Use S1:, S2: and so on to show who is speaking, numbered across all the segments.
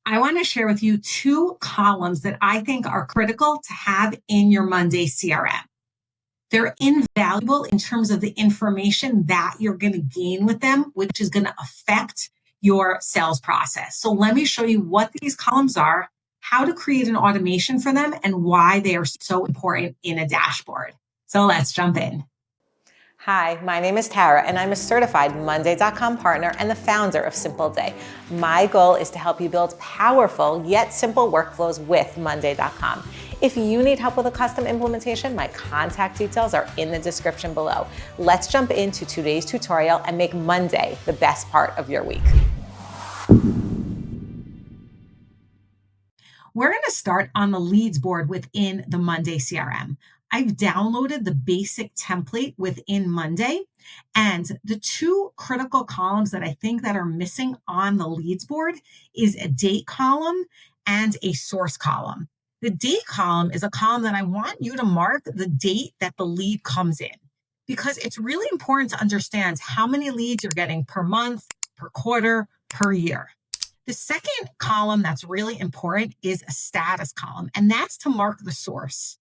S1: I want to share with you two columns that I think are critical to have in your Monday CRM. They're invaluable in terms of the information that you're going to gain with them, which is going to affect your sales process. So let me show you what these columns are, how to create an automation for them, and why they are so important in a dashboard. So let's jump in.
S2: Hi, my name is Tara, and I'm a certified Monday.com partner and the founder of Simple Day. My goal is to help you build powerful yet simple workflows with Monday.com. If you need help with a custom implementation, my contact details are in the description below. Let's jump into today's tutorial and make Monday the best part of your week.
S1: We're going to start on the leads board within the Monday CRM. I've downloaded the basic template within Monday, and the two critical columns that I think that are missing on the leads board is a date column and a source column. The date column is a column that I want you to mark the date that the lead comes in, because it's really important to understand how many leads you're getting per month, per quarter, per year. The second column that's really important is a status column, and that's to mark the source,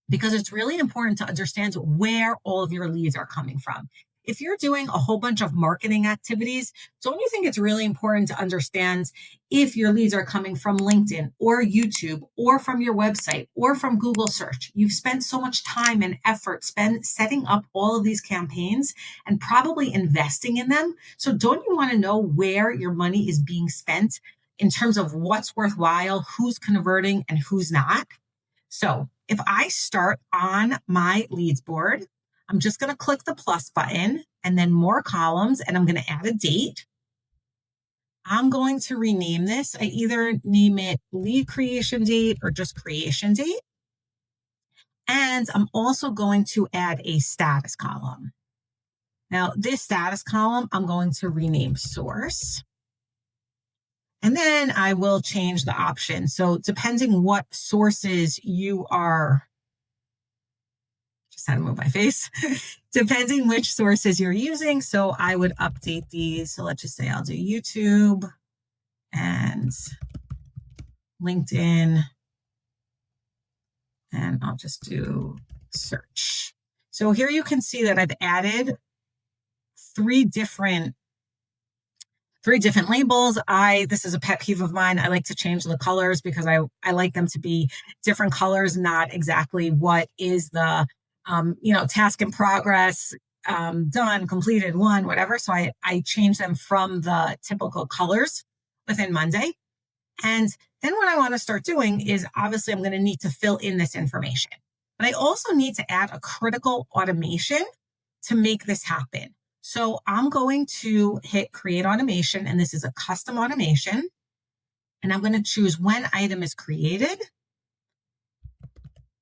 S1: because it's really important to understand where all of your leads are coming from. If you're doing a whole bunch of marketing activities, don't you think it's really important to understand if your leads are coming from LinkedIn or YouTube or from your website or from Google search? You've spent so much time and effort setting up all of these campaigns and probably investing in them. So don't you want to know where your money is being spent in terms of what's worthwhile, who's converting and who's not? So if I start on my leads board, I'm just going to click the plus button and then more columns, and I'm going to add a date. I'm going to rename this. I either name it lead creation date or just creation date. And I'm also going to add a status column. Now, this status column, I'm going to rename source. And then I will change the option. So depending what sources you are, just had to move my face, depending which sources you're using. So I would update these. So let's just say I'll do YouTube and LinkedIn, and I'll just do search. So here you can see that I've added three different labels. This is a pet peeve of mine. I like to change the colors because I like them to be different colors, not exactly what is the, task in progress, done, completed, one, whatever. So I change them from the typical colors within Monday. And then what I want to start doing is, obviously I'm going to need to fill in this information, but I also need to add a critical automation to make this happen. So I'm going to hit create automation, and this is a custom automation. And I'm going to choose when item is created,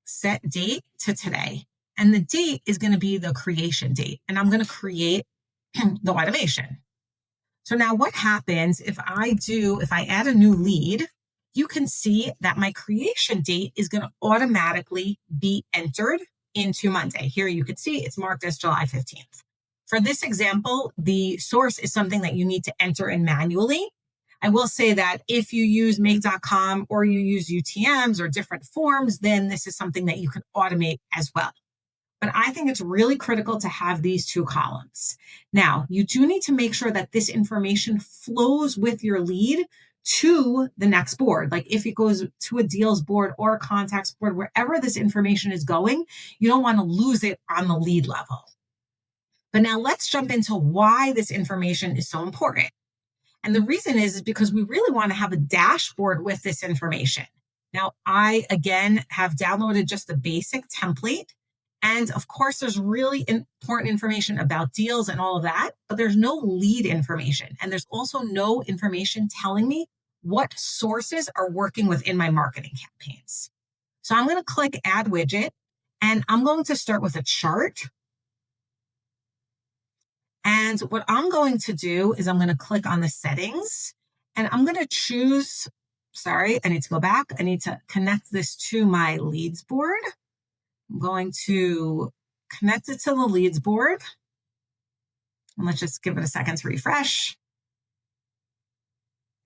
S1: set date to today. And the date is going to be the creation date. And I'm going to create the automation. So now what happens if I add a new lead, you can see that my creation date is going to automatically be entered into Monday. Here you can see it's marked as July 15th. For this example, the source is something that you need to enter in manually. I will say that if you use make.com or you use UTMs or different forms, then this is something that you can automate as well. But I think it's really critical to have these two columns. Now, you do need to make sure that this information flows with your lead to the next board. Like if it goes to a deals board or a contacts board, wherever this information is going, you don't want to lose it on the lead level. But now let's jump into why this information is so important. And the reason is because we really want to have a dashboard with this information. Now, I, again, have downloaded just the basic template. And of course, there's really important information about deals and all of that, but there's no lead information. And there's also no information telling me what sources are working within my marketing campaigns. So I'm going to click Add Widget, and I'm going to start with a chart. And what I'm going to do is I'm going to click on the settings, and I'm going to choose, I need to go back. I need to connect this to my leads board. I'm going to connect it to the leads board. And let's just give it a second to refresh.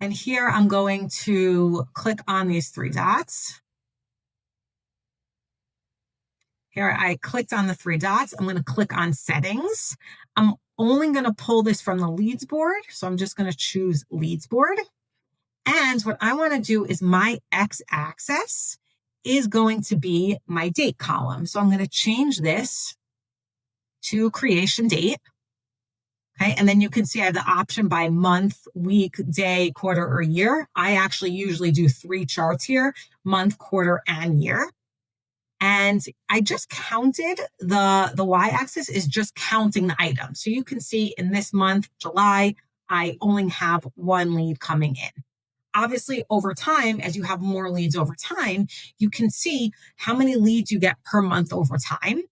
S1: And here I'm going to click on these three dots. Here I clicked on the three dots. I'm going to click on settings. I'm only going to pull this from the leads board. So I'm just going to choose leads board. And what I want to do is my x-axis is going to be my date column. So I'm going to change this to creation date. Okay, and then you can see I have the option by month, week, day, quarter, or year. I actually usually do 3 charts here, month, quarter, and year. And I just counted the y-axis is just counting the items. So you can see in this month, July, I only have 1 lead coming in. Obviously, over time, as you have more leads over time, you can see how many leads you get per month over time.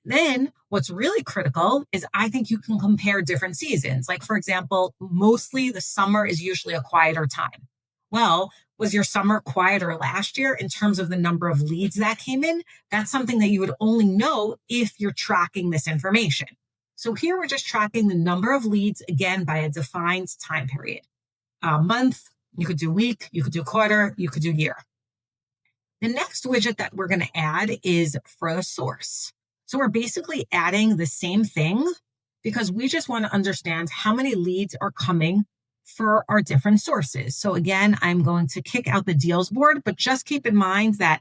S1: Then what's really critical is I think you can compare different seasons. Like, for example, mostly the summer is usually a quieter time. Well, was your summer quieter last year in terms of the number of leads that came in? That's something that you would only know if you're tracking this information. So here we're just tracking the number of leads, again, by a defined time period. Month, you could do week, you could do quarter, you could do year. The next widget that we're going to add is for the source. So we're basically adding the same thing because we just want to understand how many leads are coming for our different sources. So again, I'm going to kick out the deals board, but just keep in mind that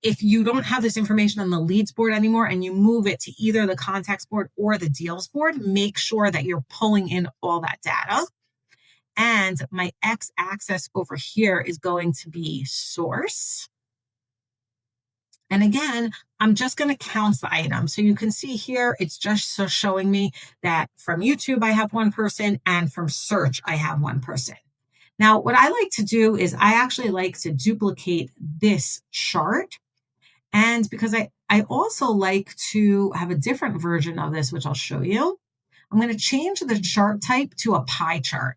S1: if you don't have this information on the leads board anymore and you move it to either the contacts board or the deals board, make sure that you're pulling in all that data. And my x-axis over here is going to be source. And again, I'm just going to count the items. So you can see here, it's just so showing me that from YouTube, I have 1 person, and from search, I have 1 person. Now, what I like to do is I actually like to duplicate this chart. And because I also like to have a different version of this, which I'll show you, I'm going to change the chart type to a pie chart.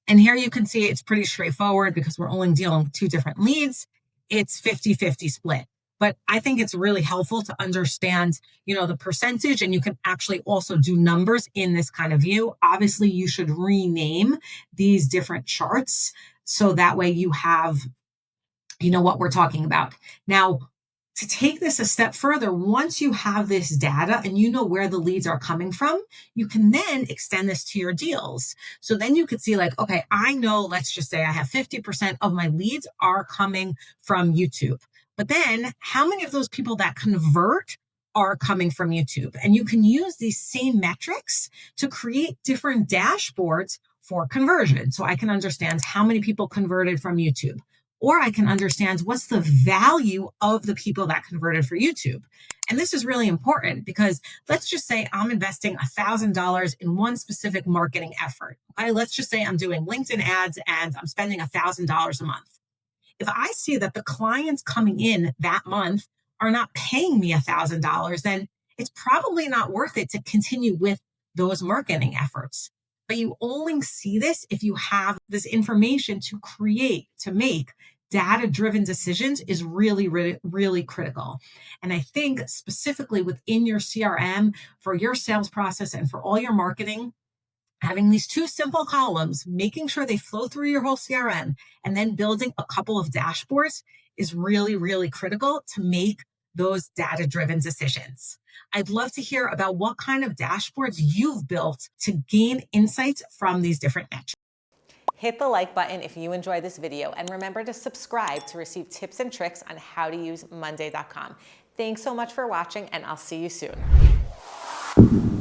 S1: And here you can see it's pretty straightforward because we're only dealing with 2 different leads. It's 50-50 split. But I think it's really helpful to understand, the percentage, and you can actually also do numbers in this kind of view. Obviously, you should rename these different charts so that way you have, what we're talking about. Now, to take this a step further, once you have this data and you know where the leads are coming from, you can then extend this to your deals. So then you could see like, okay, I know, let's just say I have 50% of my leads are coming from YouTube. But then how many of those people that convert are coming from YouTube? And you can use these same metrics to create different dashboards for conversion. So I can understand how many people converted from YouTube. Or I can understand what's the value of the people that converted for YouTube. And this is really important because let's just say I'm investing $1,000 in one specific marketing effort. Okay, let's just say I'm doing LinkedIn ads and I'm spending $1,000 a month. If I see that the clients coming in that month are not paying me $1,000, then it's probably not worth it to continue with those marketing efforts. But you only see this if you have this information to make data-driven decisions is really, really, really critical. And I think specifically within your CRM, for your sales process and for all your marketing, having these 2 simple columns, making sure they flow through your whole CRM, and then building a couple of dashboards is really, really critical to make those data-driven decisions. I'd love to hear about what kind of dashboards you've built to gain insights from these different metrics.
S2: Hit the like button if you enjoyed this video, and remember to subscribe to receive tips and tricks on how to use Monday.com. Thanks so much for watching, and I'll see you soon.